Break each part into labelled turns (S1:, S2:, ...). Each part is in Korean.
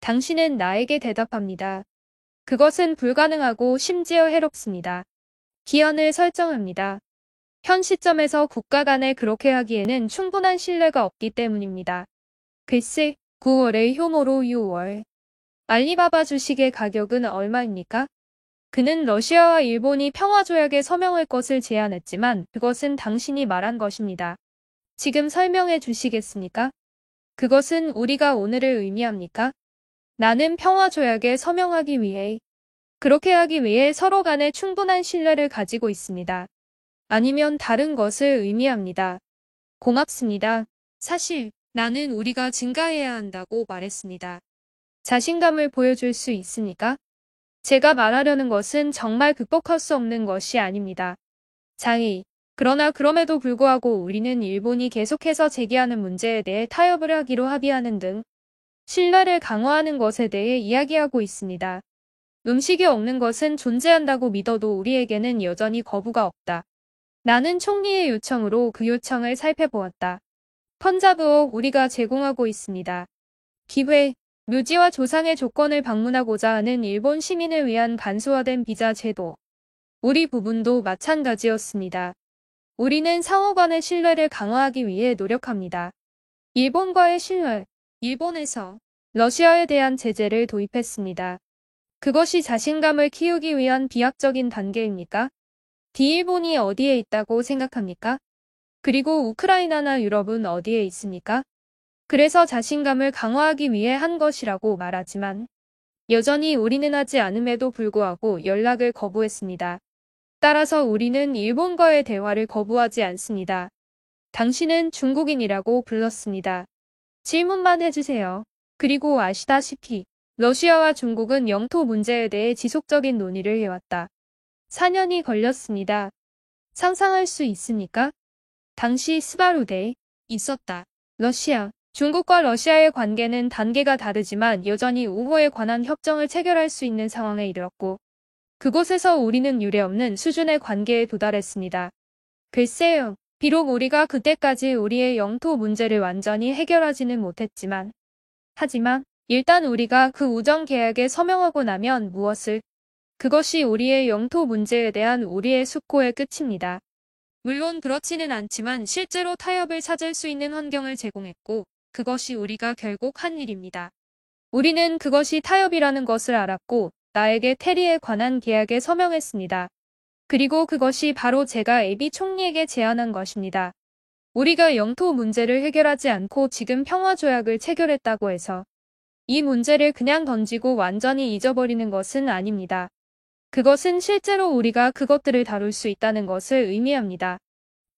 S1: 당신은 나에게 대답합니다. 그것은 불가능하고 심지어 해롭습니다. 기한을 설정합니다. 현 시점에서 국가 간에 그렇게 하기에는 충분한 신뢰가 없기 때문입니다. 글쎄, 9월의 효모로 6월. 알리바바 주식의 가격은 얼마입니까? 그는 러시아와 일본이 평화조약에 서명할 것을 제안했지만 그것은 당신이 말한 것입니다. 지금 설명해 주시겠습니까? 그것은 우리가 오늘을 의미합니까? 나는 평화조약에 서명하기 위해, 그렇게 하기 위해 서로 간에 충분한 신뢰를 가지고 있습니다. 아니면 다른 것을 의미합니다. 고맙습니다. 사실 나는 우리가 증가해야 한다고 말했습니다. 자신감을 보여줄 수 있습니까? 제가 말하려는 것은 정말 극복할 수 없는 것이 아닙니다. 장의. 그러나 그럼에도 불구하고 우리는 일본이 계속해서 제기하는 문제에 대해 타협을 하기로 합의하는 등 신뢰를 강화하는 것에 대해 이야기하고 있습니다. 음식이 없는 것은 존재한다고 믿어도 우리에게는 여전히 거부가 없다. 나는 총리의 요청으로 그 요청을 살펴보았다. 펀자브어 우리가 제공하고 있습니다. 기회, 묘지와 조상의 조건을 방문하고자 하는 일본 시민을 위한 간소화된 비자 제도. 우리 부분도 마찬가지였습니다. 우리는 상호 간의 신뢰를 강화하기 위해 노력합니다. 일본과의 신뢰. 일본에서 러시아에 대한 제재를 도입했습니다. 그것이 자신감을 키우기 위한 비약적인 단계입니까? 디일본이 어디에 있다고 생각합니까? 그리고 우크라이나나 유럽은 어디에 있습니까? 그래서 자신감을 강화하기 위해 한 것이라고 말하지만 여전히 우리는 하지 않음에도 불구하고 연락을 거부했습니다. 따라서 우리는 일본과의 대화를 거부하지 않습니다. 당신은 중국인이라고 불렀습니다. 질문만 해주세요. 그리고 아시다시피 러시아와 중국은 영토 문제에 대해 지속적인 논의를 해왔다. 4년이 걸렸습니다. 상상할 수 있습니까? 당시 스바루대에 있었다. 러시아, 중국과 러시아의 관계는 단계가 다르지만 여전히 우호에 관한 협정을 체결할 수 있는 상황에 이르렀고 그곳에서 우리는 유례없는 수준의 관계에 도달했습니다. 글쎄요. 비록 우리가 그때까지 우리의 영토 문제를 완전히 해결하지는 못했지만 하지만 일단 우리가 그 우정 계약에 서명하고 나면 무엇을 그것이 우리의 영토 문제에 대한 우리의 숙고의 끝입니다. 물론 그렇지는 않지만 실제로 타협을 찾을 수 있는 환경을 제공했고 그것이 우리가 결국 한 일입니다. 우리는 그것이 타협이라는 것을 알았고 나에게 테리에 관한 계약에 서명했습니다. 그리고 그것이 바로 제가 애비 총리에게 제안한 것입니다. 우리가 영토 문제를 해결하지 않고 지금 평화조약을 체결했다고 해서 이 문제를 그냥 던지고 완전히 잊어버리는 것은 아닙니다. 그것은 실제로 우리가 그것들을 다룰 수 있다는 것을 의미합니다.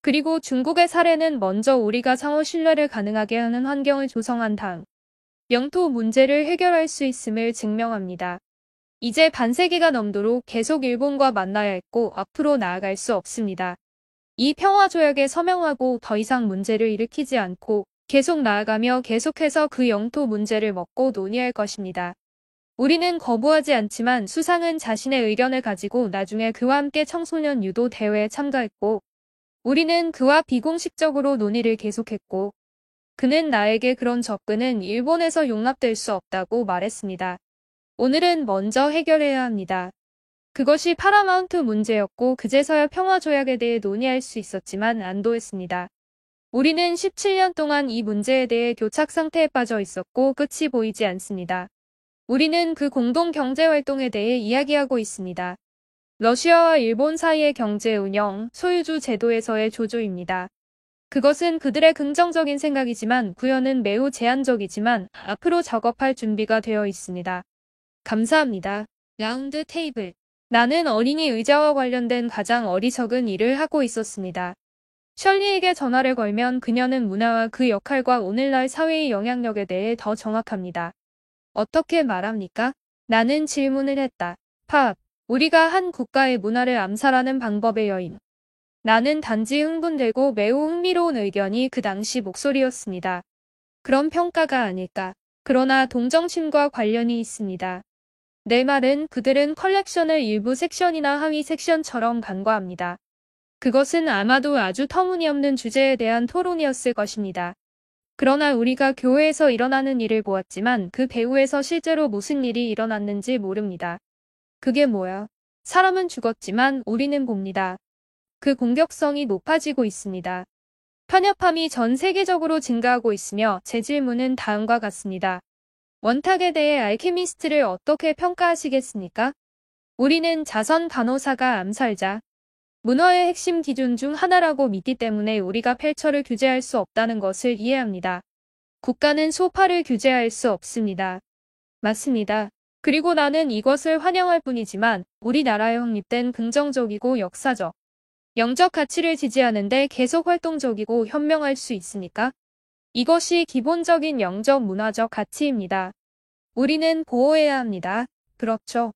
S1: 그리고 중국의 사례는 먼저 우리가 상호 신뢰를 가능하게 하는 환경을 조성한 다음 영토 문제를 해결할 수 있음을 증명합니다. 이제 반세기가 넘도록 계속 일본과 만나야 했고 앞으로 나아갈 수 없습니다. 이 평화조약에 서명하고 더 이상 문제를 일으키지 않고 계속 나아가며 계속해서 그 영토 문제를 먹고 논의할 것입니다. 우리는 거부하지 않지만 수상은 자신의 의견을 가지고 나중에 그와 함께 청소년 유도 대회에 참가했고 우리는 그와 비공식적으로 논의를 계속했고 그는 나에게 그런 접근은 일본에서 용납될 수 없다고 말했습니다. 오늘은 먼저 해결해야 합니다. 그것이 파라마운트 문제였고 그제서야 평화조약에 대해 논의할 수 있었지만 안도했습니다. 우리는 17년 동안 이 문제에 대해 교착 상태에 빠져 있었고 끝이 보이지 않습니다. 우리는 그 공동 경제활동에 대해 이야기하고 있습니다. 러시아와 일본 사이의 경제 운영, 소유주 제도에서의 조조입니다. 그것은 그들의 긍정적인 생각이지만 구현은 매우 제한적이지만 앞으로 작업할 준비가 되어 있습니다. 감사합니다. 라운드 테이블. 나는 어린이 의자와 관련된 가장 어리석은 일을 하고 있었습니다. 셜리에게 전화를 걸면 그녀는 문화와 그 역할과 오늘날 사회의 영향력에 대해 더 정확합니다. 어떻게 말합니까? 나는 질문을 했다. 팝. 우리가 한 국가의 문화를 암살하는 방법의 여인. 나는 단지 흥분되고 매우 흥미로운 의견이 그 당시 목소리였습니다. 그런 평가가 아닐까. 그러나 동정심과 관련이 있습니다. 내 말은 그들은 컬렉션을 일부 섹션이나 하위 섹션처럼 간과합니다. 그것은 아마도 아주 터무니없는 주제에 대한 토론이었을 것입니다. 그러나 우리가 교회에서 일어나는 일을 보았지만 그 배후에서 실제로 무슨 일이 일어났는지 모릅니다. 그게 뭐야? 사람은 죽었지만 우리는 봅니다. 그 공격성이 높아지고 있습니다. 편협함이 전 세계적으로 증가하고 있으며 제 질문은 다음과 같습니다. 원탁에 대해 알케미스트를 어떻게 평가하시겠습니까? 우리는 자선 간호사가 암살자, 문화의 핵심 기준 중 하나라고 믿기 때문에 우리가 펠처를 규제할 수 없다는 것을 이해합니다. 국가는 소파를 규제할 수 없습니다. 맞습니다. 그리고 나는 이것을 환영할 뿐이지만 우리나라에 확립된 긍정적이고 역사적, 영적 가치를 지지하는데 계속 활동적이고 현명할 수 있습니까? 이것이 기본적인 영적 문화적 가치입니다. 우리는 보호해야 합니다. 그렇죠.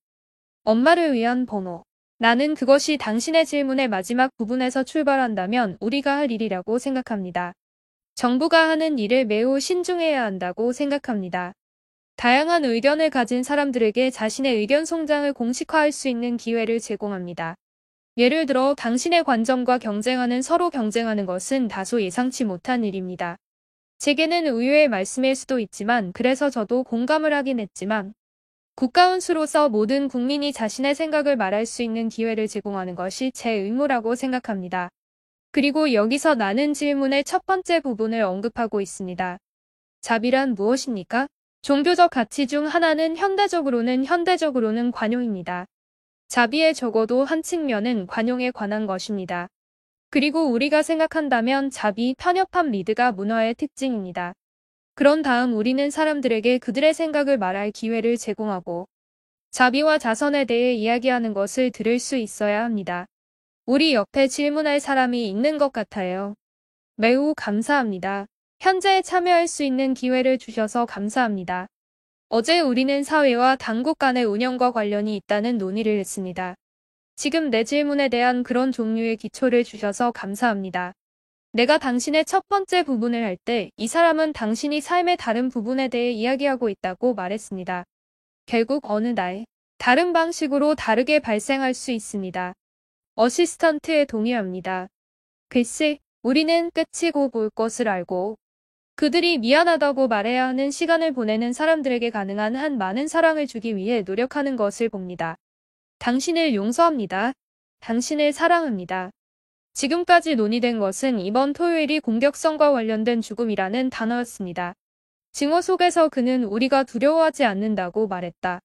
S1: 엄마를 위한 번호. 나는 그것이 당신의 질문의 마지막 부분에서 출발한다면 우리가 할 일이라고 생각합니다. 정부가 하는 일을 매우 신중해야 한다고 생각합니다. 다양한 의견을 가진 사람들에게 자신의 의견 성장을 공식화할 수 있는 기회를 제공합니다. 예를 들어 당신의 관점과 경쟁하는 서로 경쟁하는 것은 다소 예상치 못한 일입니다. 제게는 의외의 말씀일 수도 있지만 그래서 저도 공감을 하긴 했지만 국가원수로서 모든 국민이 자신의 생각을 말할 수 있는 기회를 제공하는 것이 제 의무라고 생각합니다. 그리고 여기서 나는 질문의 첫 번째 부분을 언급하고 있습니다. 자비란 무엇입니까? 종교적 가치 중 하나는 현대적으로는 관용입니다. 자비의 적어도 한 측면은 관용에 관한 것입니다. 그리고 우리가 생각한다면 자비, 편협함 리드가 문화의 특징입니다. 그런 다음 우리는 사람들에게 그들의 생각을 말할 기회를 제공하고 자비와 자선에 대해 이야기하는 것을 들을 수 있어야 합니다. 우리 옆에 질문할 사람이 있는 것 같아요. 매우 감사합니다. 현재에 참여할 수 있는 기회를 주셔서 감사합니다. 어제 우리는 사회와 당국 간의 운영과 관련이 있다는 논의를 했습니다. 지금 내 질문에 대한 그런 종류의 기초를 주셔서 감사합니다. 내가 당신의 첫 번째 부분을 할 때 이 사람은 당신이 삶의 다른 부분에 대해 이야기하고 있다고 말했습니다. 결국 어느 날 다른 방식으로 다르게 발생할 수 있습니다. 어시스턴트에 동의합니다. 글쎄, 우리는 끝이고 볼 것을 알고 그들이 미안하다고 말해야 하는 시간을 보내는 사람들에게 가능한 한 많은 사랑을 주기 위해 노력하는 것을 봅니다. 당신을 용서합니다. 당신을 사랑합니다. 지금까지 논의된 것은 이번 토요일이 공격성과 관련된 죽음이라는 단어였습니다. 증오 속에서 그는 우리가 두려워하지 않는다고 말했다.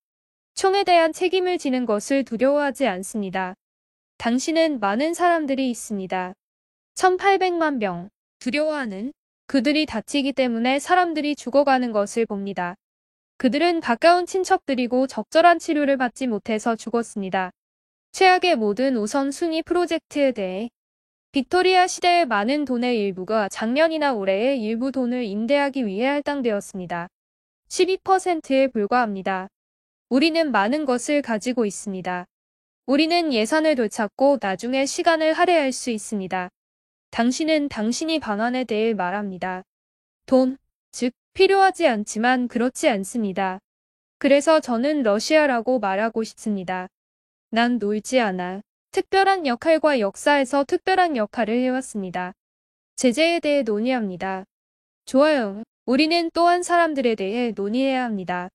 S1: 총에 대한 책임을 지는 것을 두려워하지 않습니다. 당신은 많은 사람들이 있습니다. 1800만 명. 두려워하는 그들이 다치기 때문에 사람들이 죽어가는 것을 봅니다. 그들은 가까운 친척들이고 적절한 치료를 받지 못해서 죽었습니다. 최악의 모든 우선순위 프로젝트에 대해 빅토리아 시대의 많은 돈의 일부가 작년이나 올해의 일부 돈을 임대하기 위해 할당되었습니다. 12%에 불과합니다. 우리는 많은 것을 가지고 있습니다. 우리는 예산을 되찾고 나중에 시간을 할애할 수 있습니다. 당신은 당신이 방안에 대해 말합니다. 돈, 즉 필요하지 않지만 그렇지 않습니다. 그래서 저는 러시아라고 말하고 싶습니다. 난 놀지 않아. 특별한 역할과 역사에서 특별한 역할을 해왔습니다. 제재에 대해 논의합니다. 좋아요. 우리는 또한 사람들에 대해 논의해야 합니다.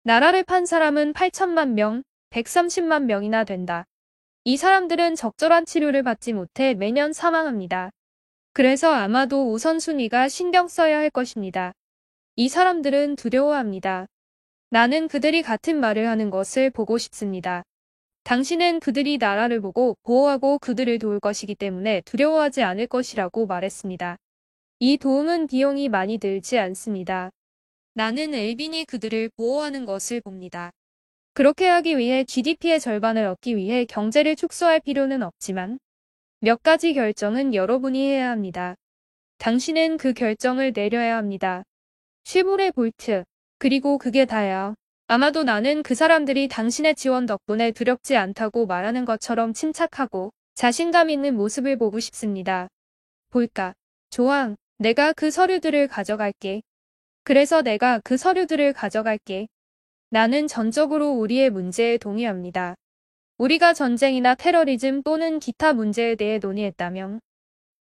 S1: 나라를 판 사람은 8천만 명, 130만 명이나 된다. 이 사람들은 적절한 치료를 받지 못해 매년 사망합니다. 그래서 아마도 우선순위가 신경 써야 할 것입니다. 이 사람들은 두려워합니다. 나는 그들이 같은 말을 하는 것을 보고 싶습니다. 당신은 그들이 나라를 보고 보호하고 그들을 도울 것이기 때문에 두려워하지 않을 것이라고 말했습니다. 이 도움은 비용이 많이 들지 않습니다. 나는 엘빈이 그들을 보호하는 것을 봅니다. 그렇게 하기 위해 GDP의 절반을 얻기 위해 경제를 축소할 필요는 없지만 몇 가지 결정은 여러분이 해야 합니다. 당신은 그 결정을 내려야 합니다. 쉐보레 볼트. 그리고 그게 다야. 아마도 나는 그 사람들이 당신의 지원 덕분에 두렵지 않다고 말하는 것처럼 침착하고 자신감 있는 모습을 보고 싶습니다. 볼까? 좋아. 내가 그 서류들을 가져갈게. 그래서 내가 그 서류들을 가져갈게. 나는 전적으로 우리의 문제에 동의합니다. 우리가 전쟁이나 테러리즘 또는 기타 문제에 대해 논의했다면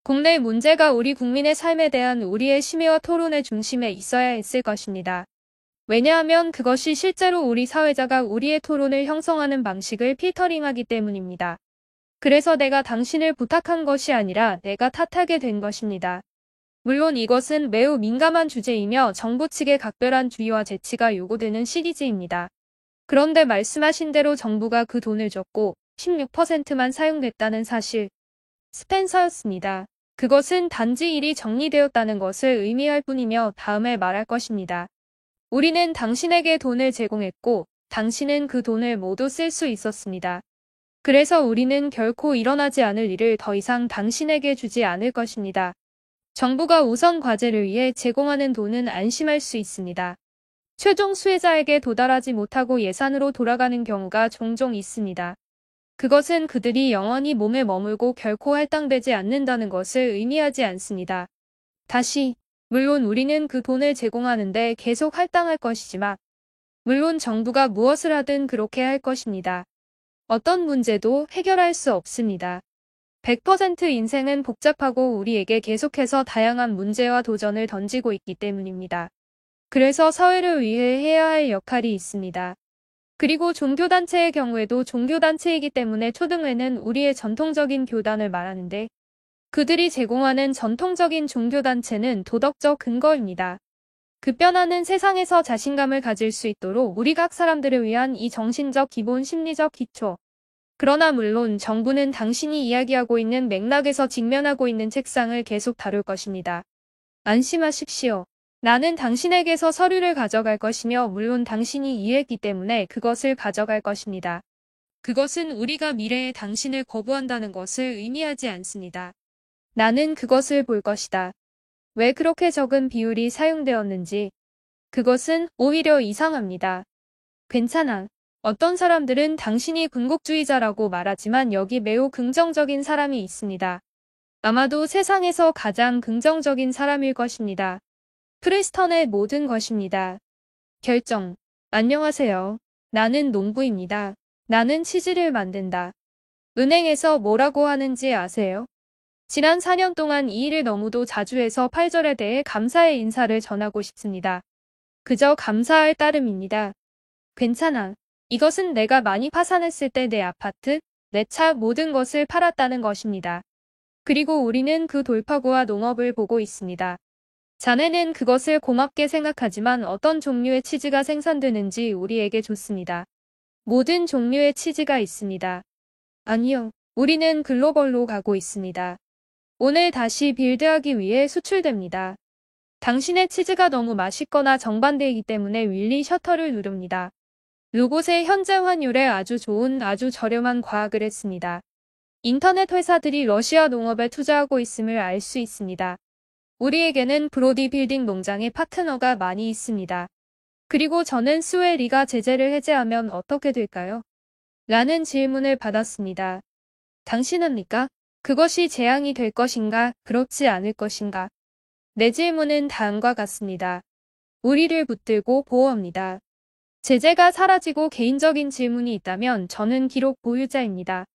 S1: 국내 문제가 우리 국민의 삶에 대한 우리의 심의와 토론의 중심에 있어야 했을 것입니다. 왜냐하면 그것이 실제로 우리 사회자가 우리의 토론을 형성하는 방식을 필터링하기 때문입니다. 그래서 내가 당신을 부탁한 것이 아니라 내가 탓하게 된 것입니다. 물론 이것은 매우 민감한 주제이며 정부 측의 각별한 주의와 제치가 요구되는 시리즈입니다. 그런데 말씀하신 대로 정부가 그 돈을 줬고 16%만 사용됐다는 사실. 스펜서였습니다. 그것은 단지 일이 정리되었다는 것을 의미할 뿐이며 다음에 말할 것입니다. 우리는 당신에게 돈을 제공했고 당신은 그 돈을 모두 쓸 수 있었습니다. 그래서 우리는 결코 일어나지 않을 일을 더 이상 당신에게 주지 않을 것입니다. 정부가 우선 과제를 위해 제공하는 돈은 안심할 수 있습니다. 최종 수혜자에게 도달하지 못하고 예산으로 돌아가는 경우가 종종 있습니다. 그것은 그들이 영원히 몸에 머물고 결코 할당되지 않는다는 것을 의미하지 않습니다. 다시, 물론 우리는 그 돈을 제공하는데 계속 할당할 것이지만, 물론 정부가 무엇을 하든 그렇게 할 것입니다. 어떤 문제도 해결할 수 없습니다. 100% 인생은 복잡하고 우리에게 계속해서 다양한 문제와 도전을 던지고 있기 때문입니다. 그래서 사회를 위해 해야 할 역할이 있습니다. 그리고 종교단체의 경우에도 종교단체이기 때문에 초등회는 우리의 전통적인 교단을 말하는데 그들이 제공하는 전통적인 종교단체는 도덕적 근거입니다. 급변하는 세상에서 자신감을 가질 수 있도록 우리 각 사람들을 위한 이 정신적 기본 심리적 기초. 그러나 물론 정부는 당신이 이야기하고 있는 맥락에서 직면하고 있는 책상을 계속 다룰 것입니다. 안심하십시오. 나는 당신에게서 서류를 가져갈 것이며 물론 당신이 이해했기 때문에 그것을 가져갈 것입니다. 그것은 우리가 미래에 당신을 거부한다는 것을 의미하지 않습니다. 나는 그것을 볼 것이다. 왜 그렇게 적은 비율이 사용되었는지. 그것은 오히려 이상합니다. 괜찮아. 어떤 사람들은 당신이 군국주의자라고 말하지만 여기 매우 긍정적인 사람이 있습니다. 아마도 세상에서 가장 긍정적인 사람일 것입니다. 프레스턴의 모든 것입니다. 결정. 안녕하세요. 나는 농부입니다. 나는 치즈를 만든다. 은행에서 뭐라고 하는지 아세요? 지난 4년 동안 이 일을 너무도 자주 해서 8절에 대해 감사의 인사를 전하고 싶습니다. 그저 감사할 따름입니다. 괜찮아. 이것은 내가 많이 파산했을 때 내 아파트, 내 차 모든 것을 팔았다는 것입니다. 그리고 우리는 그 돌파구와 농업을 보고 있습니다. 자네는 그것을 고맙게 생각하지만 어떤 종류의 치즈가 생산되는지 우리에게 줬습니다. 모든 종류의 치즈가 있습니다. 아니요. 우리는 글로벌로 가고 있습니다. 오늘 다시 빌드하기 위해 수출됩니다. 당신의 치즈가 너무 맛있거나 정반대이기 때문에 윌리 셔터를 누릅니다. 로봇의 현재 환율에 아주 좋은 아주 저렴한 과학을 했습니다. 인터넷 회사들이 러시아 농업에 투자하고 있음을 알 수 있습니다. 우리에게는 브로디 빌딩 농장의 파트너가 많이 있습니다. 그리고 저는 스웨리가 제재를 해제하면 어떻게 될까요? 라는 질문을 받았습니다. 당신합니까? 그것이 재앙이 될 것인가, 그렇지 않을 것인가? 내 질문은 다음과 같습니다. 우리를 붙들고 보호합니다. 제재가 사라지고 개인적인 질문이 있다면 저는 기록 보유자입니다.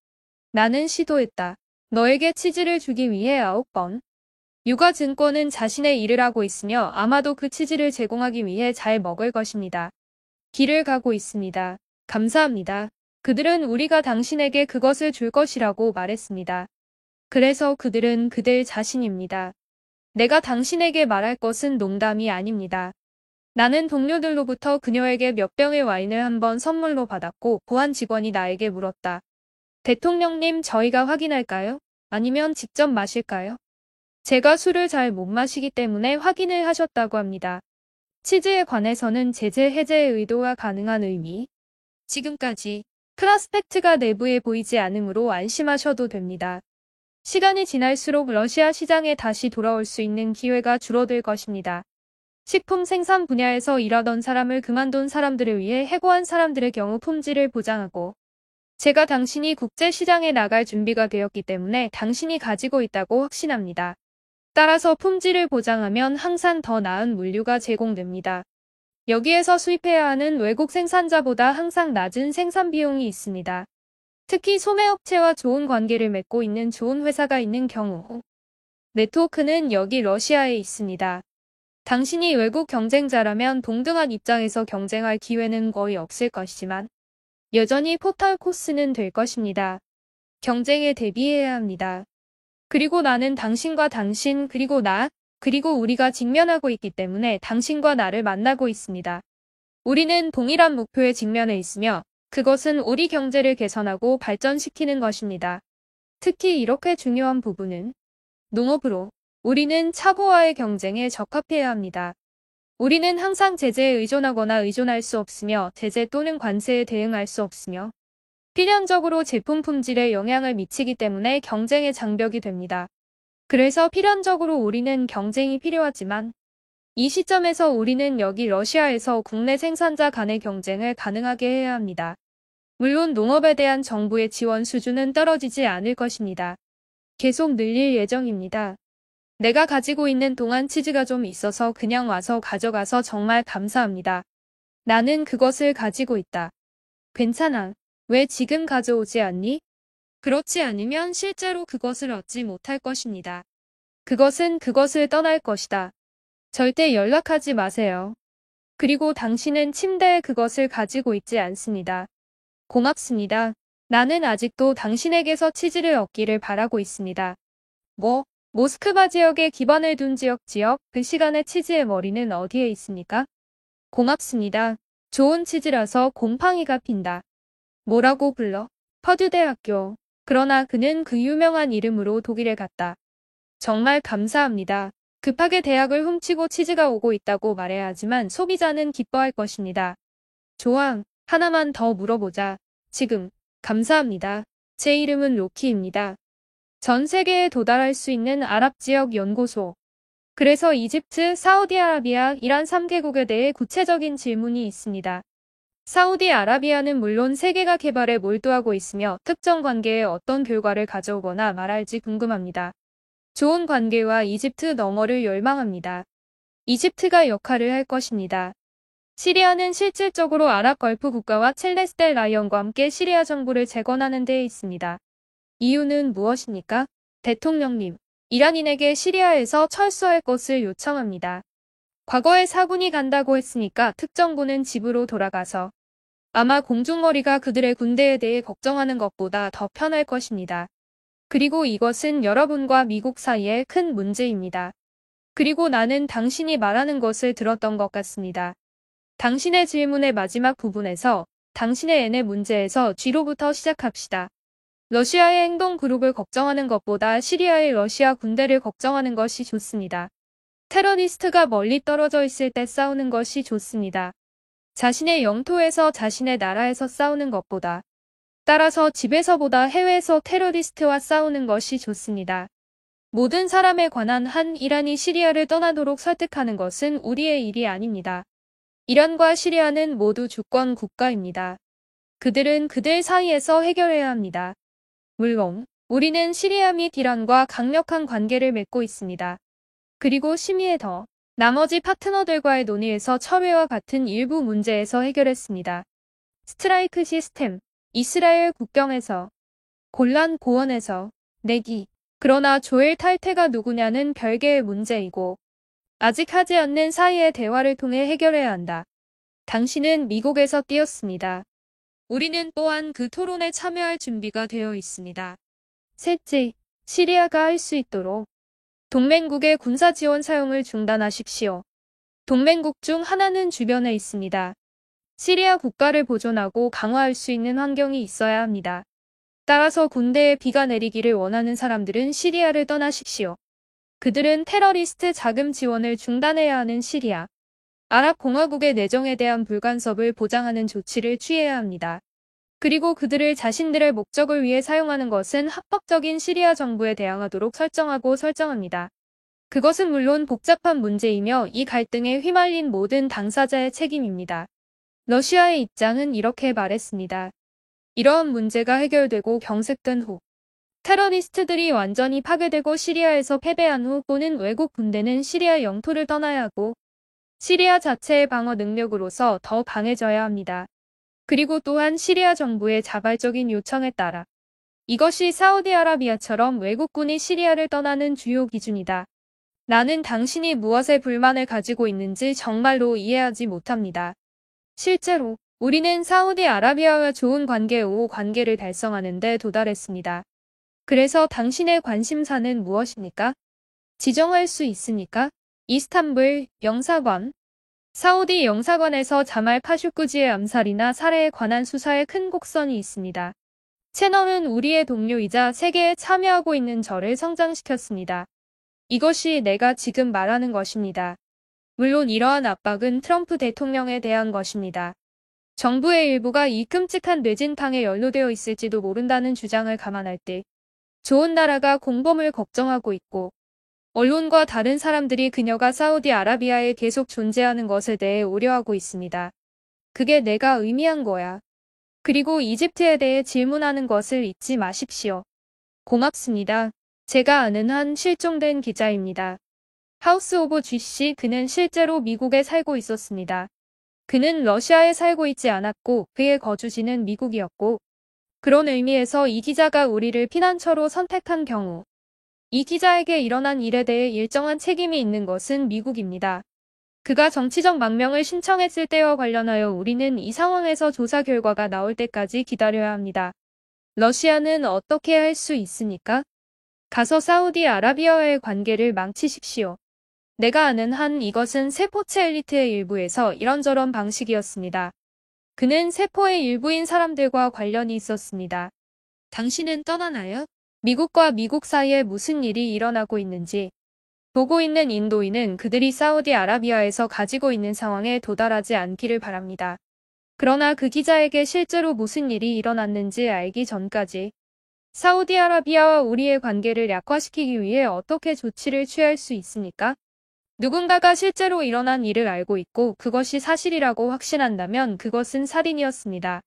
S1: 나는 시도했다. 너에게 치즈를 주기 위해 9번. 유가증권은 자신의 일을 하고 있으며 아마도 그 치즈를 제공하기 위해 잘 먹을 것입니다. 길을 가고 있습니다. 감사합니다. 그들은 우리가 당신에게 그것을 줄 것이라고 말했습니다. 그래서 그들은 그들 자신입니다. 내가 당신에게 말할 것은 농담이 아닙니다. 나는 동료들로부터 그녀에게 몇 병의 와인을 한 번 선물로 받았고 보안 직원이 나에게 물었다. 대통령님, 저희가 확인할까요? 아니면 직접 마실까요? 제가 술을 잘 못 마시기 때문에 확인을 하셨다고 합니다. 치즈에 관해서는 제재 해제의 의도가 가능한 의미. 지금까지 크라스펙트가 내부에 보이지 않으므로 안심하셔도 됩니다. 시간이 지날수록 러시아 시장에 다시 돌아올 수 있는 기회가 줄어들 것입니다. 식품 생산 분야에서 일하던 사람을 그만둔 사람들을 위해 해고한 사람들의 경우 품질을 보장하고 제가 당신이 국제시장에 나갈 준비가 되었기 때문에 당신이 가지고 있다고 확신합니다. 따라서 품질을 보장하면 항상 더 나은 물류가 제공됩니다. 여기에서 수입해야 하는 외국 생산자보다 항상 낮은 생산 비용이 있습니다. 특히 소매업체와 좋은 관계를 맺고 있는 좋은 회사가 있는 경우 네트워크는 여기 러시아에 있습니다. 당신이 외국 경쟁자라면 동등한 입장에서 경쟁할 기회는 거의 없을 것이지만 여전히 포탈 코스는 될 것입니다. 경쟁에 대비해야 합니다. 그리고 나는 당신과 당신 그리고 나 그리고 우리가 직면하고 있기 때문에 당신과 나를 만나고 있습니다. 우리는 동일한 목표에 직면해 있으며 그것은 우리 경제를 개선하고 발전시키는 것입니다. 특히 이렇게 중요한 부분은 농업으로 우리는 차고와의 경쟁에 적합해야 합니다. 우리는 항상 제재에 의존하거나 의존할 수 없으며 제재 또는 관세에 대응할 수 없으며 필연적으로 제품 품질에 영향을 미치기 때문에 경쟁의 장벽이 됩니다. 그래서 필연적으로 우리는 경쟁이 필요하지만 이 시점에서 우리는 여기 러시아에서 국내 생산자 간의 경쟁을 가능하게 해야 합니다. 물론 농업에 대한 정부의 지원 수준은 떨어지지 않을 것입니다. 계속 늘릴 예정입니다. 내가 가지고 있는 동안 치즈가 좀 있어서 그냥 와서 가져가서 정말 감사합니다. 나는 그것을 가지고 있다. 괜찮아. 왜 지금 가져오지 않니? 그렇지 않으면 실제로 그것을 얻지 못할 것입니다. 그것은 그것을 떠날 것이다. 절대 연락하지 마세요. 그리고 당신은 침대에 그것을 가지고 있지 않습니다. 고맙습니다. 나는 아직도 당신에게서 치즈를 얻기를 바라고 있습니다. 모스크바 지역에 기반을 둔 지역 그 시간에 치즈의 머리는 어디에 있습니까? 고맙습니다. 좋은 치즈라서 곰팡이가 핀다. 뭐라고 불러? 퍼듀 대학교. 그러나 그는 그 유명한 이름으로 독일에 갔다. 정말 감사합니다. 급하게 대학을 훔치고 치즈가 오고 있다고 말해야 하지만 소비자는 기뻐할 것입니다. 좋아. 하나만 더 물어보자. 지금. 감사합니다. 제 이름은 로키입니다. 전 세계에 도달할 수 있는 아랍 지역 연구소. 그래서 이집트, 사우디아라비아, 이란 3개국에 대해 구체적인 질문이 있습니다. 사우디아라비아는 물론 세계가 개발에 몰두하고 있으며 특정 관계에 어떤 결과를 가져오거나 말할지 궁금합니다. 좋은 관계와 이집트 너머를 열망합니다. 이집트가 역할을 할 것입니다. 시리아는 실질적으로 아랍 걸프 국가와 첼레스테 라이언과 함께 시리아 정부를 재건하는 데에 있습니다. 이유는 무엇입니까? 대통령님, 이란인에게 시리아에서 철수할 것을 요청합니다. 과거에 사군이 간다고 했으니까 특정부는 집으로 돌아가서 아마 공중머리가 그들의 군대에 대해 걱정하는 것보다 더 편할 것입니다. 그리고 이것은 여러분과 미국 사이의 큰 문제입니다. 그리고 나는 당신이 말하는 것을 들었던 것 같습니다. 당신의 질문의 마지막 부분에서 당신의 N의 문제에서 G로부터 시작합시다. 러시아의 행동 그룹을 걱정하는 것보다 시리아의 러시아 군대를 걱정하는 것이 좋습니다. 테러리스트가 멀리 떨어져 있을 때 싸우는 것이 좋습니다. 자신의 영토에서 자신의 나라에서 싸우는 것보다. 따라서 집에서보다 해외에서 테러리스트와 싸우는 것이 좋습니다. 모든 사람에 관한 한 이란이 시리아를 떠나도록 설득하는 것은 우리의 일이 아닙니다. 이란과 시리아는 모두 주권 국가입니다. 그들은 그들 사이에서 해결해야 합니다. 물론 우리는 시리아 및 이란과 강력한 관계를 맺고 있습니다. 그리고 심의에 더 나머지 파트너들과의 논의에서 철회와 같은 일부 문제에서 해결했습니다. 스트라이크 시스템, 이스라엘 국경에서, 골란 고원에서, 내기. 그러나 조엘 탈퇴가 누구냐는 별개의 문제이고 아직 하지 않는 사이의 대화를 통해 해결해야 한다. 당신은 미국에서 뛰었습니다. 우리는 또한 그 토론에 참여할 준비가 되어 있습니다. 셋째, 시리아가 할 수 있도록 동맹국의 군사 지원 사용을 중단하십시오. 동맹국 중 하나는 주변에 있습니다. 시리아 국가를 보존하고 강화할 수 있는 환경이 있어야 합니다. 따라서 군대에 비가 내리기를 원하는 사람들은 시리아를 떠나십시오. 그들은 테러리스트 자금 지원을 중단해야 하는 시리아, 아랍 공화국의 내정에 대한 불간섭을 보장하는 조치를 취해야 합니다. 그리고 그들을 자신들의 목적을 위해 사용하는 것은 합법적인 시리아 정부에 대항하도록 설정합니다. 그것은 물론 복잡한 문제이며 이 갈등에 휘말린 모든 당사자의 책임입니다. 러시아의 입장은 이렇게 말했습니다. 이러한 문제가 해결되고 경색된 후 테러리스트들이 완전히 파괴되고 시리아에서 패배한 후 또는 외국 군대는 시리아 영토를 떠나야 하고 시리아 자체의 방어 능력으로서 더 강해져야 합니다. 그리고 또한 시리아 정부의 자발적인 요청에 따라 이것이 사우디아라비아처럼 외국군이 시리아를 떠나는 주요 기준이다. 나는 당신이 무엇에 불만을 가지고 있는지 정말로 이해하지 못합니다. 실제로 우리는 사우디아라비아와 좋은 관계를 달성하는 데 도달했습니다. 그래서 당신의 관심사는 무엇입니까? 지정할 수 있습니까? 이스탄불 영사관. 사우디 영사관에서 자말 카슈쿠지의 암살이나 살해에 관한 수사에 큰 곡선이 있습니다. 채널은 우리의 동료이자 세계에 참여하고 있는 저를 성장시켰습니다. 이것이 내가 지금 말하는 것입니다. 물론 이러한 압박은 트럼프 대통령에 대한 것입니다. 정부의 일부가 이 끔찍한 뇌진탕에 연루되어 있을지도 모른다는 주장을 감안할 때 좋은 나라가 공범을 걱정하고 있고 언론과 다른 사람들이 그녀가 사우디아라비아에 계속 존재하는 것에 대해 우려하고 있습니다. 그게 내가 의미한 거야. 그리고 이집트에 대해 질문하는 것을 잊지 마십시오. 고맙습니다. 제가 아는 한 실종된 기자입니다. 하우스 오브 GC 그는 실제로 미국에 살고 있었습니다. 그는 러시아에 살고 있지 않았고 그의 거주지는 미국이었고 그런 의미에서 이 기자가 우리를 피난처로 선택한 경우 이 기자에게 일어난 일에 대해 일정한 책임이 있는 것은 미국입니다. 그가 정치적 망명을 신청했을 때와 관련하여 우리는 이 상황에서 조사 결과가 나올 때까지 기다려야 합니다. 러시아는 어떻게 할 수 있습니까? 가서 사우디아라비아와의 관계를 망치십시오. 내가 아는 한 이것은 세포체 엘리트의 일부에서 이런저런 방식이었습니다. 그는 세포의 일부인 사람들과 관련이 있었습니다. 당신은 떠나나요? 미국과 미국 사이에 무슨 일이 일어나고 있는지 보고 있는 인도인은 그들이 사우디아라비아에서 가지고 있는 상황에 도달하지 않기를 바랍니다. 그러나 그 기자에게 실제로 무슨 일이 일어났는지 알기 전까지 사우디아라비아와 우리의 관계를 약화시키기 위해 어떻게 조치를 취할 수 있습니까? 누군가가 실제로 일어난 일을 알고 있고 그것이 사실이라고 확신한다면 그것은 살인이었습니다.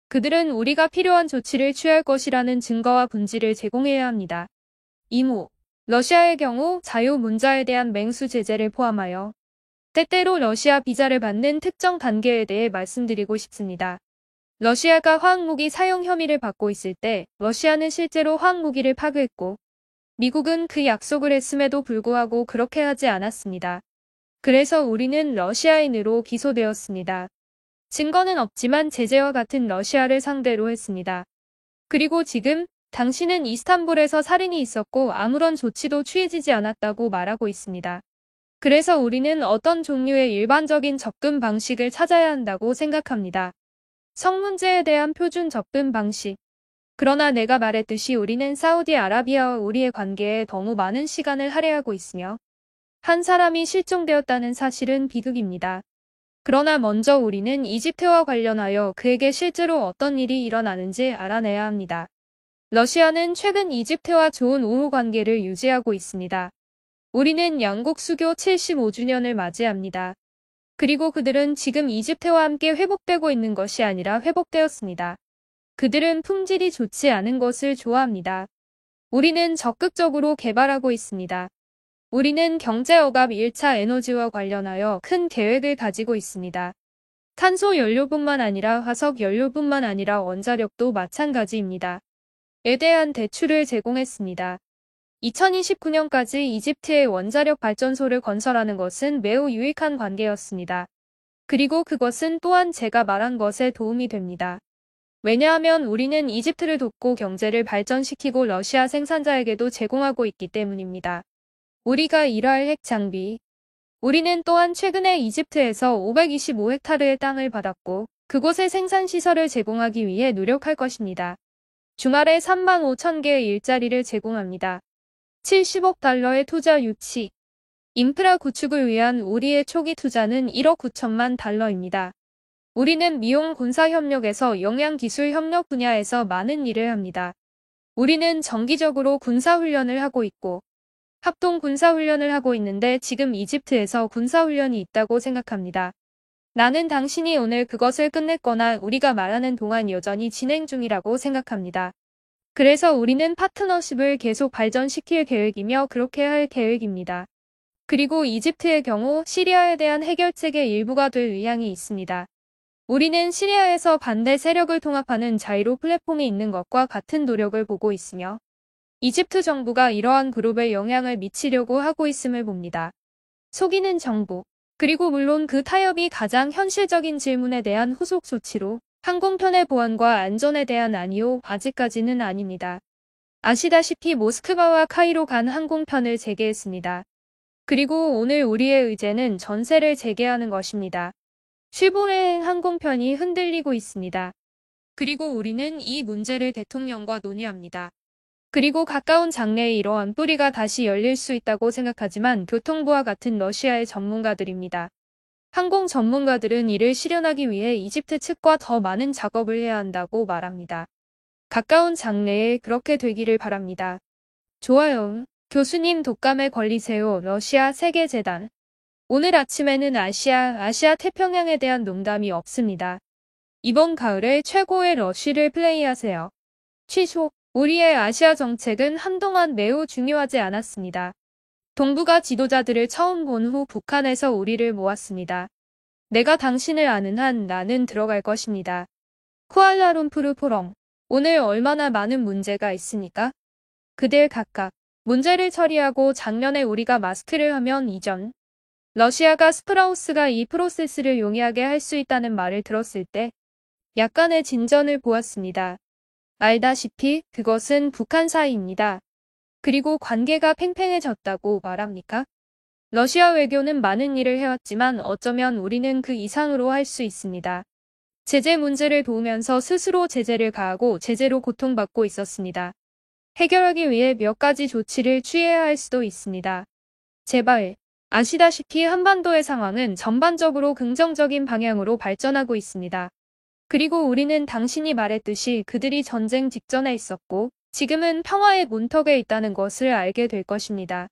S1: 그들은 우리가 필요한 조치를 취할 것이라는 증거와 분지를 제공해야 합니다. 2모. 러시아의 경우 자유문자에 대한 맹수 제재를 포함하여 때때로 러시아 비자를 받는 특정 단계에 대해 말씀드리고 싶습니다. 러시아가 화학무기 사용 혐의를 받고 있을 때 러시아는 실제로 화학무기를 파괴했고 미국은 그 약속을 했음에도 불구하고 그렇게 하지 않았습니다. 그래서 우리는 러시아인으로 기소되었습니다. 증거는 없지만 제재와 같은 러시아를 상대로 했습니다. 그리고 지금 당신은 이스탄불에서 살인이 있었고 아무런 조치도 취해지지 않았다고 말하고 있습니다. 그래서 우리는 어떤 종류의 일반적인 접근 방식을 찾아야 한다고 생각합니다. 성문제에 대한 표준 접근 방식. 그러나 내가 말했듯이 우리는 사우디아라비아와 우리의 관계에 너무 많은 시간을 할애하고 있으며 한 사람이 실종되었다는 사실은 비극입니다. 그러나 먼저 우리는 이집트와 관련하여 그에게 실제로 어떤 일이 일어나는지 알아내야 합니다. 러시아는 최근 이집트와 좋은 우호 관계를 유지하고 있습니다. 우리는 양국 수교 75주년을 맞이합니다. 그리고 그들은 지금 이집트와 함께 회복되고 있는 것이 아니라 회복되었습니다. 그들은 품질이 좋지 않은 것을 좋아합니다. 우리는 적극적으로 개발하고 있습니다. 우리는 경제억압 1차 에너지와 관련하여 큰 계획을 가지고 있습니다. 탄소 연료뿐만 아니라 화석 연료뿐만 아니라 원자력도 마찬가지입니다. 에 대한 대출을 제공했습니다. 2029년까지 이집트의 원자력 발전소를 건설하는 것은 매우 유익한 관계였습니다. 그리고 그것은 또한 제가 말한 것에 도움이 됩니다. 왜냐하면 우리는 이집트를 돕고 경제를 발전시키고 러시아 생산자에게도 제공하고 있기 때문입니다. 우리가 일할 핵 장비. 우리는 또한 최근에 이집트에서 525헥타르의 땅을 받았고 그곳에 생산시설을 제공하기 위해 노력할 것입니다. 주말에 3만 5천 개의 일자리를 제공합니다. 70억 달러의 투자 유치. 인프라 구축을 위한 우리의 초기 투자는 1억 9천만 달러입니다. 우리는 미용 군사 협력에서 영양기술 협력 분야에서 많은 일을 합니다. 우리는 정기적으로 군사훈련을 하고 있고 합동 군사훈련을 하고 있는데 지금 이집트에서 군사훈련이 있다고 생각합니다. 나는 당신이 오늘 그것을 끝냈거나 우리가 말하는 동안 여전히 진행 중이라고 생각합니다. 그래서 우리는 파트너십을 계속 발전시킬 계획이며 그렇게 할 계획입니다. 그리고 이집트의 경우 시리아에 대한 해결책의 일부가 될 의향이 있습니다. 우리는 시리아에서 반대 세력을 통합하는 자유로 플랫폼이 있는 것과 같은 노력을 보고 있으며 이집트 정부가 이러한 그룹에 영향을 미치려고 하고 있음을 봅니다. 속이는 정보, 그리고 물론 그 타협이 가장 현실적인 질문에 대한 후속 조치로 항공편의 보안과 안전에 대한 아니요, 아직까지는 아닙니다. 아시다시피 모스크바와 카이로 간 항공편을 재개했습니다. 그리고 오늘 우리의 의제는 전세를 재개하는 것입니다. 슈보레행 항공편이 흔들리고 있습니다. 그리고 우리는 이 문제를 대통령과 논의합니다. 그리고 가까운 장래에 이러한 뿌리가 다시 열릴 수 있다고 생각하지만 교통부와 같은 러시아의 전문가들입니다. 항공 전문가들은 이를 실현하기 위해 이집트 측과 더 많은 작업을 해야 한다고 말합니다. 가까운 장래에 그렇게 되기를 바랍니다. 좋아요. 교수님 독감에 걸리세요. 러시아 세계재단. 오늘 아침에는 아시아 태평양에 대한 농담이 없습니다. 이번 가을에 최고의 러쉬를 플레이하세요. 취소. 우리의 아시아 정책은 한동안 매우 중요하지 않았습니다. 동북아 지도자들을 처음 본 후 북한에서 우리를 모았습니다. 내가 당신을 아는 한 나는 들어갈 것입니다. 쿠알라룸푸르 포럼. 오늘 얼마나 많은 문제가 있으니까? 그들 각각 문제를 처리하고 작년에 우리가 마스크를 하면 이전 러시아가 스프라우스가 이 프로세스를 용이하게 할 수 있다는 말을 들었을 때 약간의 진전을 보았습니다. 알다시피 그것은 북한사이입니다. 그리고 관계가 팽팽해졌다고 말합니까? 러시아 외교는 많은 일을 해왔지만 어쩌면 우리는 그 이상으로 할 수 있습니다. 제재 문제를 도우면서 스스로 제재를 가하고 제재로 고통받고 있었습니다. 해결하기 위해 몇 가지 조치를 취해야 할 수도 있습니다. 제발. 아시다시피 한반도의 상황은 전반적으로 긍정적인 방향으로 발전하고 있습니다. 그리고 우리는 당신이 말했듯이 그들이 전쟁 직전에 있었고 지금은 평화의 문턱에 있다는 것을 알게 될 것입니다.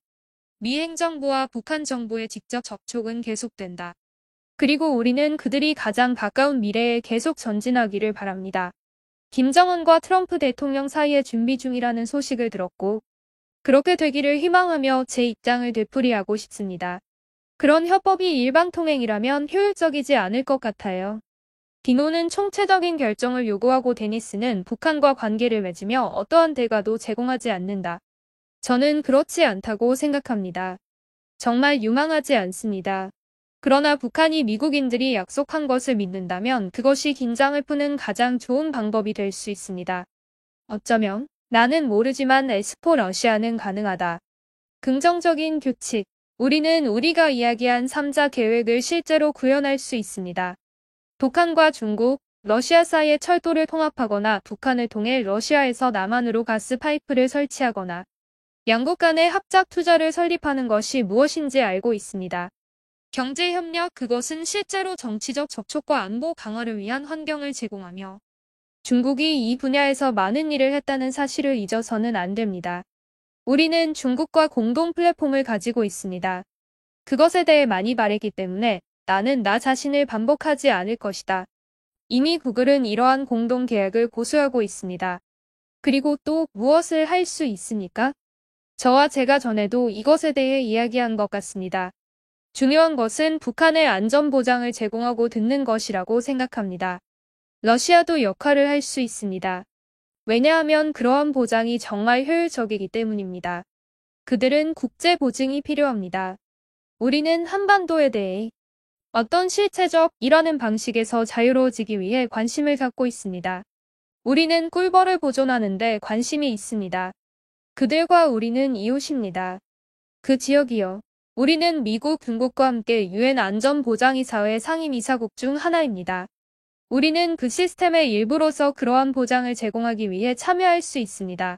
S1: 미 행정부와 북한 정부의 직접 접촉은 계속된다. 그리고 우리는 그들이 가장 가까운 미래에 계속 전진하기를 바랍니다. 김정은과 트럼프 대통령 사이에 준비 중이라는 소식을 들었고 그렇게 되기를 희망하며 제 입장을 되풀이하고 싶습니다. 그런 협업이 일방통행이라면 효율적이지 않을 것 같아요. 디노는 총체적인 결정을 요구하고 데니스는 북한과 관계를 맺으며 어떠한 대가도 제공하지 않는다. 저는 그렇지 않다고 생각합니다. 정말 유망하지 않습니다. 그러나 북한이 미국인들이 약속한 것을 믿는다면 그것이 긴장을 푸는 가장 좋은 방법이 될 수 있습니다. 어쩌면 나는 모르지만 에스포 러시아는 가능하다. 긍정적인 규칙. 우리는 우리가 이야기한 3자 계획을 실제로 구현할 수 있습니다. 북한과 중국, 러시아 사이의 철도를 통합하거나 북한을 통해 러시아에서 남한으로 가스 파이프를 설치하거나 양국 간의 합작 투자를 설립하는 것이 무엇인지 알고 있습니다. 경제협력 그것은 실제로 정치적 접촉과 안보 강화를 위한 환경을 제공하며 중국이 이 분야에서 많은 일을 했다는 사실을 잊어서는 안 됩니다. 우리는 중국과 공동 플랫폼을 가지고 있습니다. 그것에 대해 많이 말했기 때문에 나는 나 자신을 반복하지 않을 것이다. 이미 구글은 이러한 공동 계약을 고수하고 있습니다. 그리고 또 무엇을 할 수 있습니까? 저와 제가 전에도 이것에 대해 이야기한 것 같습니다. 중요한 것은 북한의 안전 보장을 제공하고 듣는 것이라고 생각합니다. 러시아도 역할을 할 수 있습니다. 왜냐하면 그러한 보장이 정말 효율적이기 때문입니다. 그들은 국제 보증이 필요합니다. 우리는 한반도에 대해 어떤 실체적 일하는 방식에서 자유로워지기 위해 관심을 갖고 있습니다. 우리는 꿀벌을 보존하는데 관심이 있습니다. 그들과 우리는 이웃입니다. 그 지역이요. 우리는 미국, 중국과 함께 유엔 안전보장이사회 상임이사국 중 하나입니다. 우리는 그 시스템의 일부로서 그러한 보장을 제공하기 위해 참여할 수 있습니다.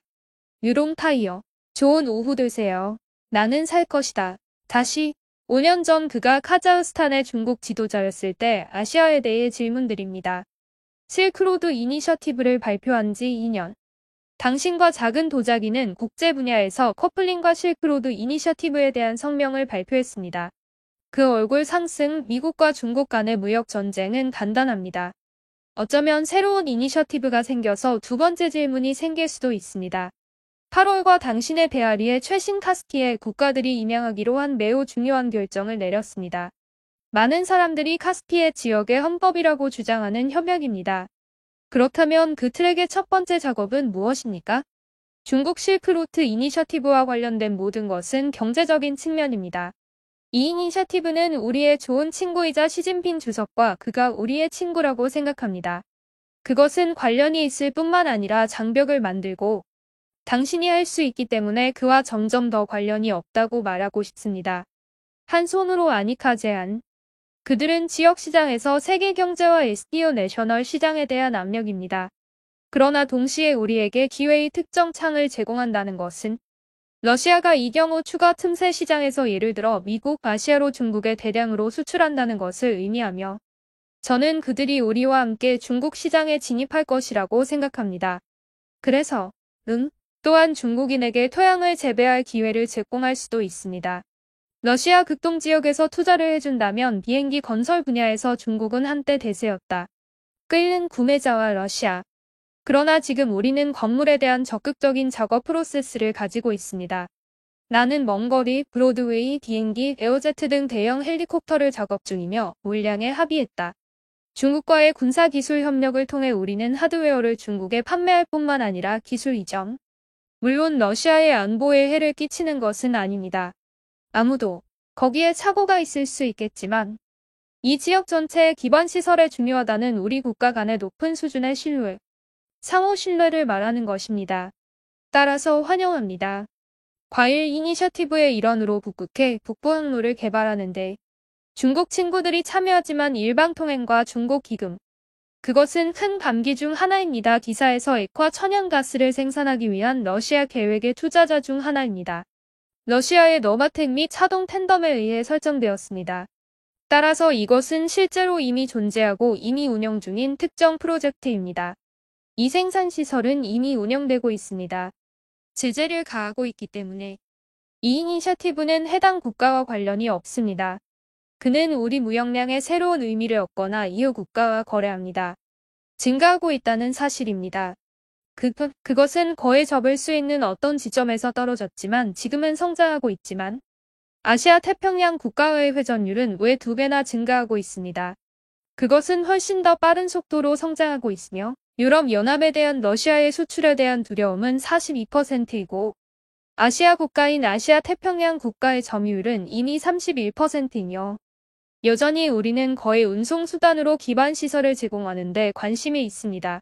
S1: 유롱 타이어. 좋은 오후 되세요. 나는 살 것이다. 다시 5년 전 그가 카자흐스탄의 중국 지도자였을 때 아시아에 대해 질문드립니다. 실크로드 이니셔티브를 발표한 지 2년. 당신과 작은 도자기는 국제 분야에서 커플링과 실크로드 이니셔티브에 대한 성명을 발표했습니다. 그 얼굴 상승, 미국과 중국 간의 무역 전쟁은 간단합니다. 어쩌면 새로운 이니셔티브가 생겨서 두 번째 질문이 생길 수도 있습니다. 8월과 당신의 배아리에 최신 카스키에 국가들이 임명하기로 한 매우 중요한 결정을 내렸습니다. 많은 사람들이 카스피해 지역의 헌법이라고 주장하는 협약입니다. 그렇다면 그 트랙의 첫 번째 작업은 무엇입니까? 중국 실크루트 이니셔티브와 관련된 모든 것은 경제적인 측면입니다. 이 이니셔티브는 우리의 좋은 친구이자 시진핑 주석과 그가 우리의 친구라고 생각합니다. 그것은 관련이 있을 뿐만 아니라 장벽을 만들고 당신이 할 수 있기 때문에 그와 점점 더 관련이 없다고 말하고 싶습니다. 한 손으로 아니카 제안. 그들은 지역시장에서 세계 경제와 SDO 내셔널 시장에 대한 압력입니다. 그러나 동시에 우리에게 기회의 특정 창을 제공한다는 것은 러시아가 이 경우 추가 틈새 시장에서 예를 들어 미국, 아시아로 중국에 대량으로 수출한다는 것을 의미하며 저는 그들이 우리와 함께 중국 시장에 진입할 것이라고 생각합니다. 그래서 또한 중국인에게 토양을 재배할 기회를 제공할 수도 있습니다. 러시아 극동 지역에서 투자를 해준다면 비행기 건설 분야에서 중국은 한때 대세였다. 끓는 구매자와 러시아. 그러나 지금 우리는 건물에 대한 적극적인 작업 프로세스를 가지고 있습니다. 나는 먼거리, 브로드웨이, 비행기, 에어제트 등 대형 헬리콥터를 작업 중이며 물량에 합의했다. 중국과의 군사기술 협력을 통해 우리는 하드웨어를 중국에 판매할 뿐만 아니라 기술 이전. 물론 러시아의 안보에 해를 끼치는 것은 아닙니다. 아무도 거기에 착오가 있을 수 있겠지만 이 지역 전체의 기반 시설에 중요하다는 우리 국가 간의 높은 수준의 신뢰, 상호 신뢰를 말하는 것입니다. 따라서 환영합니다. 과일 이니셔티브의 일원으로 북극해 북부 항로를 개발하는데 중국 친구들이 참여하지만 일방통행과 중국 기금. 그것은 큰 감기 중 하나입니다. 기사에서 액화 천연가스를 생산하기 위한 러시아 계획의 투자자 중 하나입니다. 러시아의 너바텍 및 차동 텐덤에 의해 설정되었습니다. 따라서 이것은 실제로 이미 존재하고 이미 운영 중인 특정 프로젝트입니다. 이 생산시설은 이미 운영되고 있습니다. 제재를 가하고 있기 때문에 이 이니셔티브는 해당 국가와 관련이 없습니다. 그는 우리 무역량에 새로운 의미를 얻거나 이후 국가와 거래합니다. 증가하고 있다는 사실입니다. 그것은 거의 접을 수 있는 어떤 지점에서 떨어졌지만 지금은 성장하고 있지만 아시아 태평양 국가의 회전율은 왜 2배나 증가하고 있습니다. 그것은 훨씬 더 빠른 속도로 성장하고 있으며 유럽연합에 대한 러시아의 수출에 대한 두려움은 42%이고 아시아 국가인 아시아 태평양 국가의 점유율은 이미 31%이며 여전히 우리는 거의 운송수단으로 기반시설을 제공하는 데 관심이 있습니다.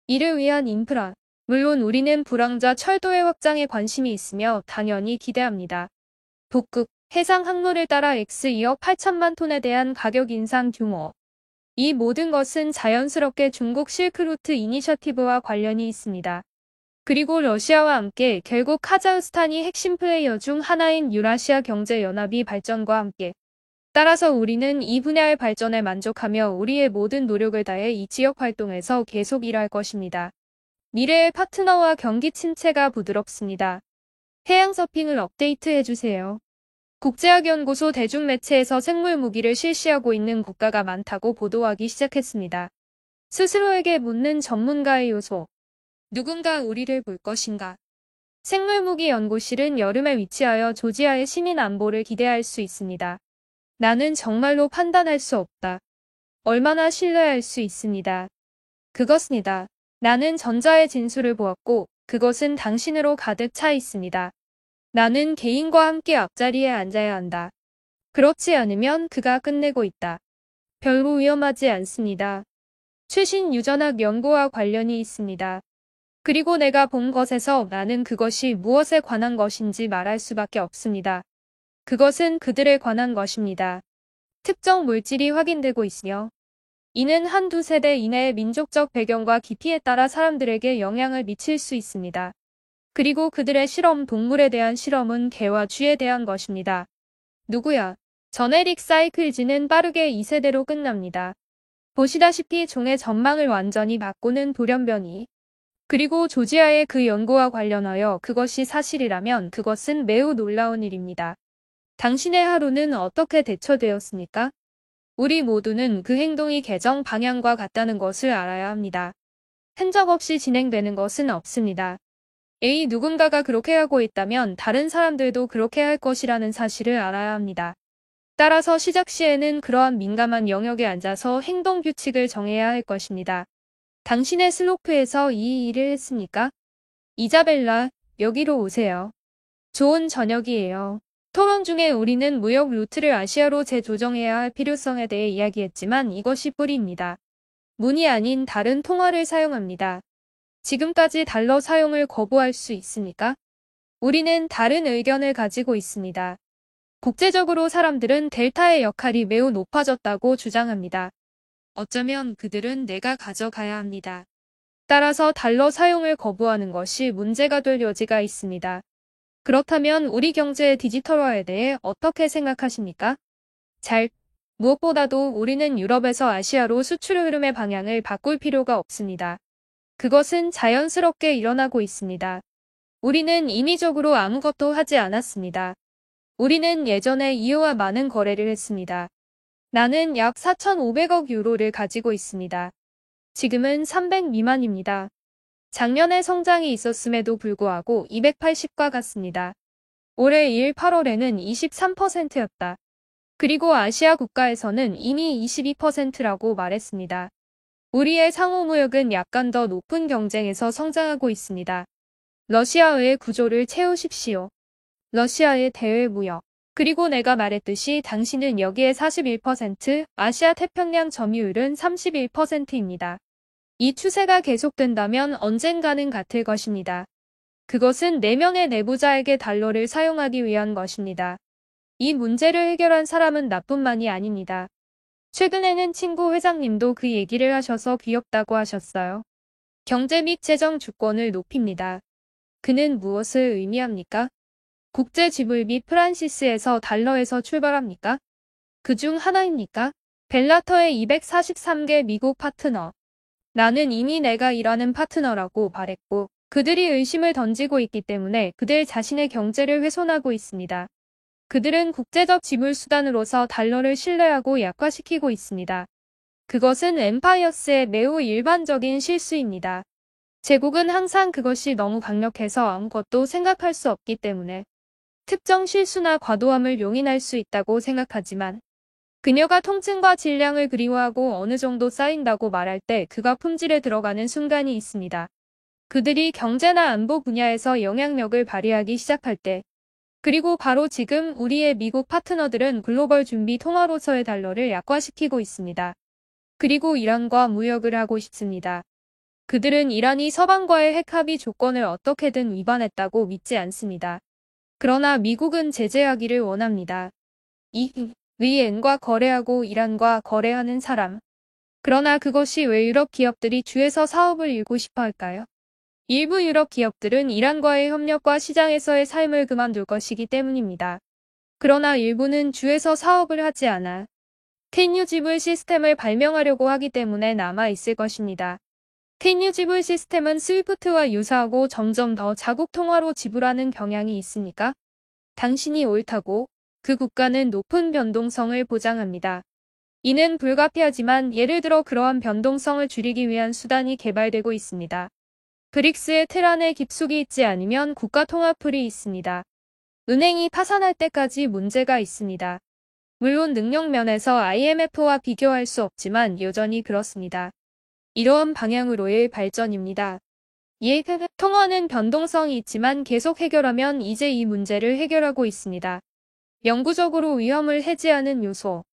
S1: 이를 위한 인프라. 물론 우리는 불황자 철도의 확장에 관심이 있으며 당연히 기대합니다. 북극, 해상 항로를 따라 X2억 8천만 톤에 대한 가격 인상 규모. 이 모든 것은 자연스럽게 중국 실크루트 이니셔티브와 관련이 있습니다. 그리고 러시아와 함께 결국 카자흐스탄이 핵심 플레이어 중 하나인 유라시아 경제연합이 발전과 함께 따라서 우리는 이 분야의 발전에 만족하며 우리의 모든 노력을 다해 이 지역 활동에서 계속 일할 것입니다. 미래의 파트너와 경기 침체가 부드럽습니다. 해양 서핑을 업데이트해주세요. 국제학연구소 대중매체에서 생물 무기를 실시하고 있는 국가가 많다고 보도하기 시작했습니다. 스스로에게 묻는 전문가의 요소. 누군가 우리를 볼 것인가? 생물무기 연구실은 여름에 위치하여 조지아의 시민 안보를 기대할 수 있습니다. 나는 정말로 판단할 수 없다. 얼마나 신뢰할 수 있습니다. 그것입니다. 나는 전자의 진술을 보았고 그것은 당신으로 가득 차 있습니다. 나는 개인과 함께 앞자리에 앉아야 한다. 그렇지 않으면 그가 끝내고 있다. 별로 위험하지 않습니다. 최신 유전학 연구와 관련이 있습니다. 그리고 내가 본 것에서 나는 그것이 무엇에 관한 것인지 말할 수밖에 없습니다. 그것은 그들에 관한 것입니다. 특정 물질이 확인되고 있으며 이는 한두 세대 이내의 민족적 배경과 깊이에 따라 사람들에게 영향을 미칠 수 있습니다. 그리고 그들의 실험 동물에 대한 실험은 개와 쥐에 대한 것입니다. 누구야? 저네릭 사이클즈는 빠르게 2세대로 끝납니다. 보시다시피 종의 전망을 완전히 바꾸는 돌연변이. 그리고 조지아의 그 연구와 관련하여 그것이 사실이라면 그것은 매우 놀라운 일입니다. 당신의 하루는 어떻게 대처되었습니까? 우리 모두는 그 행동이 개정 방향과 같다는 것을 알아야 합니다. 흔적 없이 진행되는 것은 없습니다. 누군가가 그렇게 하고 있다면 다른 사람들도 그렇게 할 것이라는 사실을 알아야 합니다. 따라서 시작 시에는 그러한 민감한 영역에 앉아서 행동 규칙을 정해야 할 것입니다. 당신의 슬로프에서 이 일을 했습니까? 이자벨라, 여기로 오세요. 좋은 저녁이에요. 토론 중에 우리는 무역 루트를 아시아로 재조정해야 할 필요성에 대해 이야기했지만 이것이 뿌리입니다. 문이 아닌 다른 통화를 사용합니다. 지금까지 달러 사용을 거부할 수 있습니까? 우리는 다른 의견을 가지고 있습니다. 국제적으로 사람들은 델타의 역할이 매우 높아졌다고 주장합니다. 어쩌면 그들은 내가 가져가야 합니다. 따라서 달러 사용을 거부하는 것이 문제가 될 여지가 있습니다. 그렇다면 우리 경제의 디지털화에 대해 어떻게 생각하십니까? 무엇보다도 우리는 유럽에서 아시아로 수출 흐름의 방향을 바꿀 필요가 없습니다. 그것은 자연스럽게 일어나고 있습니다. 우리는 인위적으로 아무것도 하지 않았습니다. 우리는 예전에 이오와 많은 거래를 했습니다. 나는 약 4,500억 유로를 가지고 있습니다. 지금은 300 미만입니다. 작년에 성장이 있었음에도 불구하고 280과 같습니다. 올해 8월에는 23%였다. 그리고 아시아 국가에서는 이미 22%라고 말했습니다. 우리의 상호무역은 약간 더 높은 경쟁에서 성장하고 있습니다. 러시아의 구조를 채우십시오. 러시아의 대외 무역. 그리고 내가 말했듯이 당신은 여기에 41%, 아시아 태평양 점유율은 31%입니다. 이 추세가 계속된다면 언젠가는 같을 것입니다. 그것은 4명의 내부자에게 달러를 사용하기 위한 것입니다. 이 문제를 해결한 사람은 나뿐만이 아닙니다. 최근에는 친구 회장님도 그 얘기를 하셔서 귀엽다고 하셨어요. 경제 및 재정 주권을 높입니다. 그는 무엇을 의미합니까? 국제 지불 및 프란시스에서 달러에서 출발합니까? 그 중 하나입니까? 벨라터의 243개 미국 파트너. 나는 이미 내가 일하는 파트너라고 말했고 그들이 의심을 던지고 있기 때문에 그들 자신의 경제를 훼손하고 있습니다. 그들은 국제적 지불 수단으로서 달러를 신뢰하고 약화시키고 있습니다. 그것은 엠파이어스의 매우 일반적인 실수입니다. 제국은 항상 그것이 너무 강력해서 아무것도 생각할 수 없기 때문에 특정 실수나 과도함을 용인할 수 있다고 생각하지만 그녀가 통증과 질량을 그리워하고 어느 정도 쌓인다고 말할 때 그가 품질에 들어가는 순간이 있습니다. 그들이 경제나 안보 분야에서 영향력을 발휘하기 시작할 때 그리고 바로 지금 우리의 미국 파트너들은 글로벌 준비 통화로서의 달러를 약화시키고 있습니다. 그리고 이란과 무역을 하고 싶습니다. 그들은 이란이 서방과의 핵합의 조건을 어떻게든 위반했다고 믿지 않습니다. 그러나 미국은 제재하기를 원합니다. 위엔과 거래하고 이란과 거래하는 사람. 그러나 그것이 왜 유럽 기업들이 주에서 사업을 일고 싶어 할까요? 일부 유럽 기업들은 이란과의 협력과 시장에서의 삶을 그만둘 것이기 때문입니다. 그러나 일부는 주에서 사업을 하지 않아 캔유 지불 시스템을 발명하려고 하기 때문에 남아 있을 것입니다. 캔유 지불 시스템은 스위프트와 유사하고 점점 더 자국 통화로 지불하는 경향이 있습니까? 당신이 옳다고. 그 국가는 높은 변동성을 보장합니다. 이는 불가피하지만 예를 들어 그러한 변동성을 줄이기 위한 수단이 개발되고 있습니다. 브릭스의 틀 안에 깊숙이 있지 않으면 국가통화풀이 있습니다. 은행이 파산할 때까지 문제가 있습니다. 물론 능력 면에서 IMF와 비교할 수 없지만 여전히 그렇습니다. 이러한 방향으로의 발전입니다. 통화는 변동성이 있지만 계속 해결하면 이제 이 문제를 해결하고 있습니다. 영구적으로 위험을 해지하는 요소.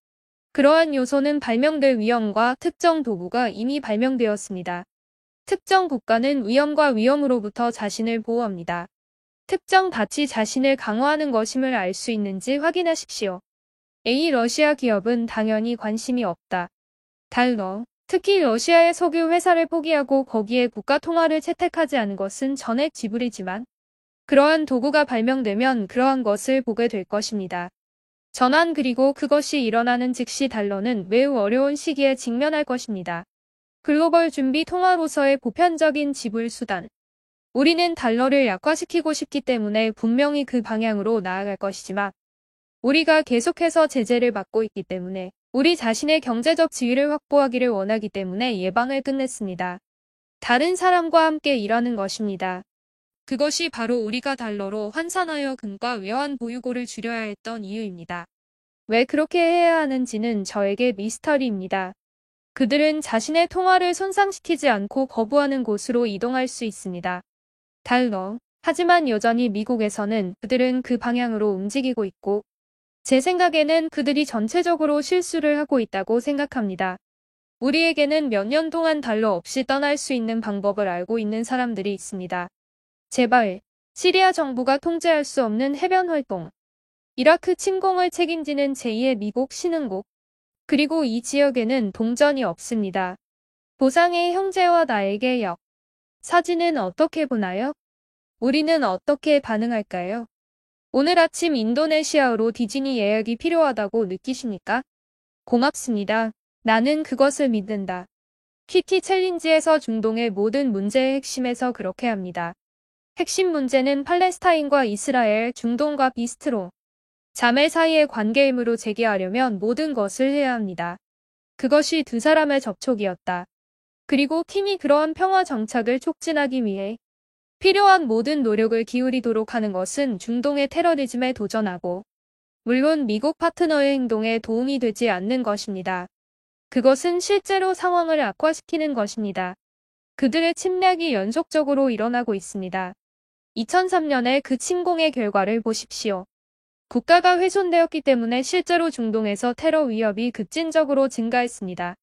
S1: 그러한 요소는 발명될 위험과 특정 도구가 이미 발명되었습니다. 특정 국가는 위험과 위험으로부터 자신을 보호합니다. 특정 닻이 자신을 강화하는 것임을 알 수 있는지 확인하십시오. 러시아 기업은 당연히 관심이 없다. 달러. 특히 러시아의 석유 회사를 포기하고 거기에 국가 통화를 채택하지 않은 것은 전액 지불이지만 그러한 도구가 발명되면 그러한 것을 보게 될 것입니다. 전환 그리고 그것이 일어나는 즉시 달러는 매우 어려운 시기에 직면할 것입니다. 글로벌 준비 통화로서의 보편적인 지불 수단. 우리는 달러를 약화시키고 싶기 때문에 분명히 그 방향으로 나아갈 것이지만 우리가 계속해서 제재를 받고 있기 때문에 우리 자신의 경제적 지위를 확보하기를 원하기 때문에 예방을 끝냈습니다. 다른 사람과 함께 일하는 것입니다. 그것이 바로 우리가 달러로 환산하여 금과 외환 보유고를 줄여야 했던 이유입니다. 왜 그렇게 해야 하는지는 저에게 미스터리입니다. 그들은 자신의 통화를 손상시키지 않고 거부하는 곳으로 이동할 수 있습니다. 달러. 하지만 여전히 미국에서는 그들은 그 방향으로 움직이고 있고, 제 생각에는 그들이 전체적으로 실수를 하고 있다고 생각합니다. 우리에게는 몇 년 동안 달러 없이 떠날 수 있는 방법을 알고 있는 사람들이 있습니다. 제발, 시리아 정부가 통제할 수 없는 해변 활동, 이라크 침공을 책임지는 제2의 미국 신흥국, 그리고 이 지역에는 동전이 없습니다. 보상의 형제와 나에게 역. 사진은 어떻게 보나요? 우리는 어떻게 반응할까요? 오늘 아침 인도네시아로 디즈니 예약이 필요하다고 느끼십니까? 고맙습니다. 나는 그것을 믿는다. 키티 챌린지에서 중동의 모든 문제의 핵심에서 그렇게 합니다. 핵심 문제는 팔레스타인과 이스라엘, 중동과 비스트로 자매 사이의 관계임으로 제기하려면 모든 것을 해야 합니다. 그것이 두 사람의 접촉이었다. 그리고 팀이 그러한 평화 정착을 촉진하기 위해 필요한 모든 노력을 기울이도록 하는 것은 중동의 테러리즘에 도전하고 물론 미국 파트너의 행동에 도움이 되지 않는 것입니다. 그것은 실제로 상황을 악화시키는 것입니다. 그들의 침략이 연속적으로 일어나고 있습니다. 2003년의 그 침공의 결과를 보십시오. 국가가 훼손되었기 때문에 실제로 중동에서 테러 위협이 급진적으로 증가했습니다.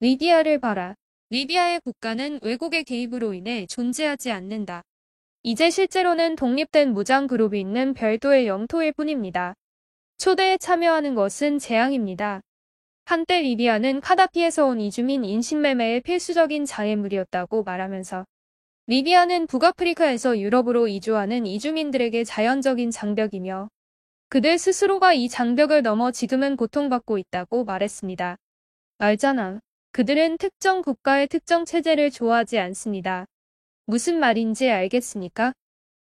S1: 리비아를 봐라. 리비아의 국가는 외국의 개입으로 인해 존재하지 않는다. 이제 실제로는 독립된 무장 그룹이 있는 별도의 영토일 뿐입니다. 초대에 참여하는 것은 재앙입니다. 한때 리비아는 카다피에서 온 이주민 인신매매의 필수적인 장애물이었다고 말하면서 리비아는 북아프리카에서 유럽으로 이주하는 이주민들에게 자연적인 장벽이며 그들 스스로가 이 장벽을 넘어 지금은 고통받고 있다고 말했습니다. 알잖아. 그들은 특정 국가의 특정 체제를 좋아하지 않습니다. 무슨 말인지 알겠습니까?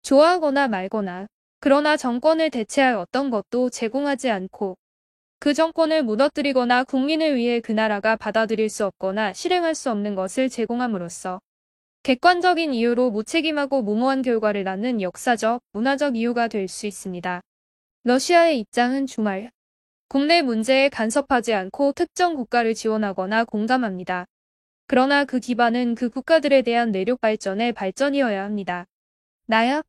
S1: 좋아하거나 말거나. 그러나 정권을 대체할 어떤 것도 제공하지 않고 그 정권을 무너뜨리거나 국민을 위해 그 나라가 받아들일 수 없거나 실행할 수 없는 것을 제공함으로써 객관적인 이유로 무책임하고 무모한 결과를 낳는 역사적, 문화적 이유가 될 수 있습니다. 러시아의 입장은 주말, 국내 문제에 간섭하지 않고 특정 국가를 지원하거나 공감합니다. 그러나 그 기반은 그 국가들에 대한 내력 발전의 발전이어야 합니다. 나야